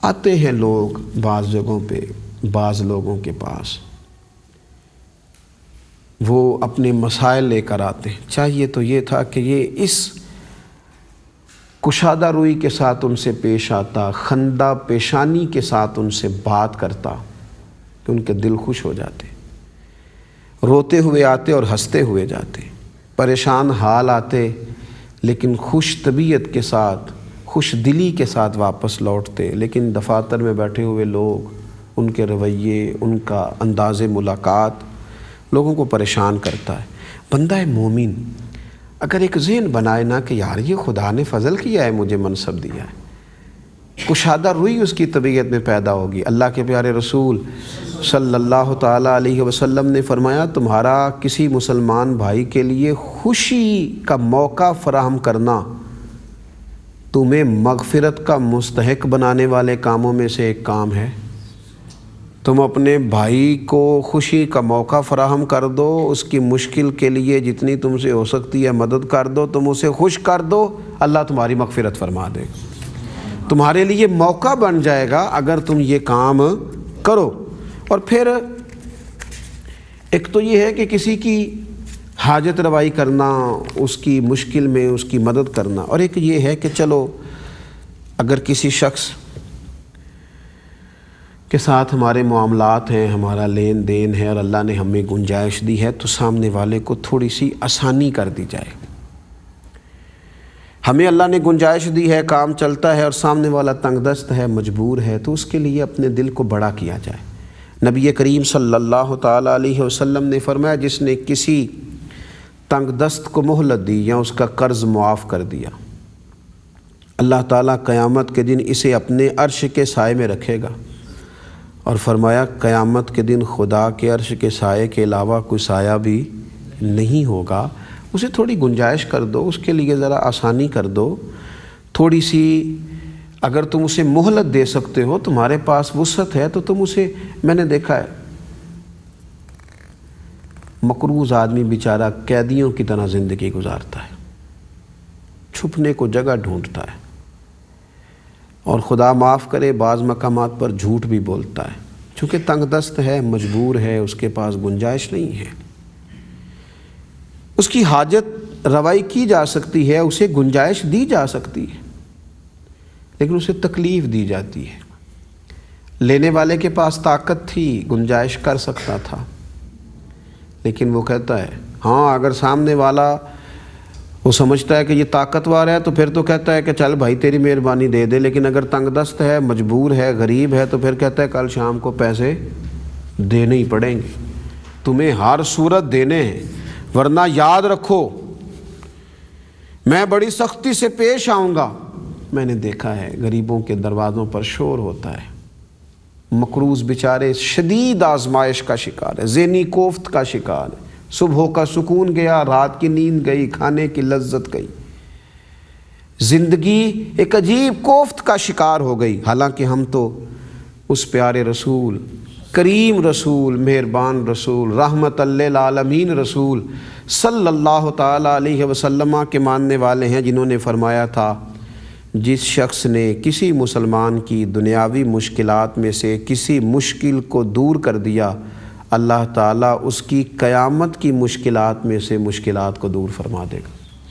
آتے ہیں لوگ بعض جگہوں پہ، بعض لوگوں کے پاس وہ اپنے مسائل لے کر آتے ہیں۔ چاہیے تو یہ تھا کہ یہ اس کشادہ روئی کے ساتھ ان سے پیش آتا، خندہ پیشانی کے ساتھ ان سے بات کرتا کہ ان کے دل خوش ہو جاتے، روتے ہوئے آتے اور ہنستے ہوئے جاتے، پریشان حال آتے لیکن خوش طبیعت کے ساتھ، خوش دلی کے ساتھ واپس لوٹتے۔ لیکن دفاتر میں بیٹھے ہوئے لوگ، ان کے رویے، ان کا انداز ملاقات لوگوں کو پریشان کرتا ہے۔ بندہ مومن اگر ایک ذہن بنائے نا کہ یار یہ خدا نے فضل کیا ہے، مجھے منصب دیا ہے، کشادہ روئی اس کی طبیعت میں پیدا ہوگی۔ اللہ کے پیارے رسول صلی اللہ تعالیٰ علیہ وسلم نے فرمایا تمہارا کسی مسلمان بھائی کے لیے خوشی کا موقع فراہم کرنا تمہیں مغفرت کا مستحق بنانے والے کاموں میں سے ایک کام ہے۔ تم اپنے بھائی کو خوشی کا موقع فراہم کر دو، اس کی مشکل کے لیے جتنی تم سے ہو سکتی ہے مدد کر دو، تم اسے خوش کر دو، اللہ تمہاری مغفرت فرما دے گا۔ تمہارے لیے موقع بن جائے گا اگر تم یہ کام کرو۔ اور پھر ایک تو یہ ہے کہ کسی کی حاجت روائی کرنا، اس کی مشکل میں اس کی مدد کرنا، اور ایک یہ ہے کہ چلو اگر کسی شخص کے ساتھ ہمارے معاملات ہیں، ہمارا لین دین ہے اور اللہ نے ہمیں گنجائش دی ہے تو سامنے والے کو تھوڑی سی آسانی کر دی جائے۔ ہمیں اللہ نے گنجائش دی ہے، کام چلتا ہے اور سامنے والا تنگ دست ہے، مجبور ہے، تو اس کے لیے اپنے دل کو بڑا کیا جائے۔ نبی کریم صلی اللہ تعالیٰ علیہ وسلم نے فرمایا جس نے کسی تنگ دست کو مہلت دی یا اس کا قرض معاف کر دیا، اللہ تعالیٰ قیامت کے دن اسے اپنے عرش کے سائے میں رکھے گا، اور فرمایا قیامت کے دن خدا کے عرش کے سائے کے علاوہ کوئی سایہ بھی نہیں ہوگا۔ اسے تھوڑی گنجائش کر دو، اس کے لیے ذرا آسانی کر دو، تھوڑی سی اگر تم اسے مہلت دے سکتے ہو، تمہارے پاس وسعت ہے تو تم اسے، میں نے دیکھا ہے مقروض آدمی بیچارہ قیدیوں کی طرح زندگی گزارتا ہے، چھپنے کو جگہ ڈھونڈتا ہے، اور خدا معاف کرے بعض مقامات پر جھوٹ بھی بولتا ہے، چونکہ تنگ دست ہے، مجبور ہے، اس کے پاس گنجائش نہیں ہے۔ اس کی حاجت روائی کی جا سکتی ہے، اسے گنجائش دی جا سکتی ہے، لیکن اسے تکلیف دی جاتی ہے۔ لینے والے کے پاس طاقت تھی، گنجائش کر سکتا تھا، لیکن وہ کہتا ہے ہاں اگر سامنے والا وہ سمجھتا ہے کہ یہ طاقتور ہے تو پھر تو کہتا ہے کہ چل بھائی تیری مہربانی دے دے، لیکن اگر تنگ دست ہے، مجبور ہے، غریب ہے تو پھر کہتا ہے کل شام کو پیسے دینے ہی پڑیں گے، تمہیں ہر صورت دینے ہیں، ورنہ یاد رکھو میں بڑی سختی سے پیش آؤں گا۔ میں نے دیکھا ہے غریبوں کے دروازوں پر شور ہوتا ہے، مقروض بیچارے شدید آزمائش کا شکار ہے، ذہنی کوفت کا شکار ہے، صبح کا سکون گیا، رات کی نیند گئی، کھانے کی لذت گئی، زندگی ایک عجیب کوفت کا شکار ہو گئی۔ حالانکہ ہم تو اس پیارے رسول، کریم رسول، مہربان رسول، رحمت للعالمین رسول صلی اللہ تعالیٰ علیہ وسلم کے ماننے والے ہیں، جنہوں نے فرمایا تھا جس شخص نے کسی مسلمان کی دنیاوی مشکلات میں سے کسی مشکل کو دور کر دیا، اللہ تعالیٰ اس کی قیامت کی مشکلات میں سے مشکلات کو دور فرما دے گا۔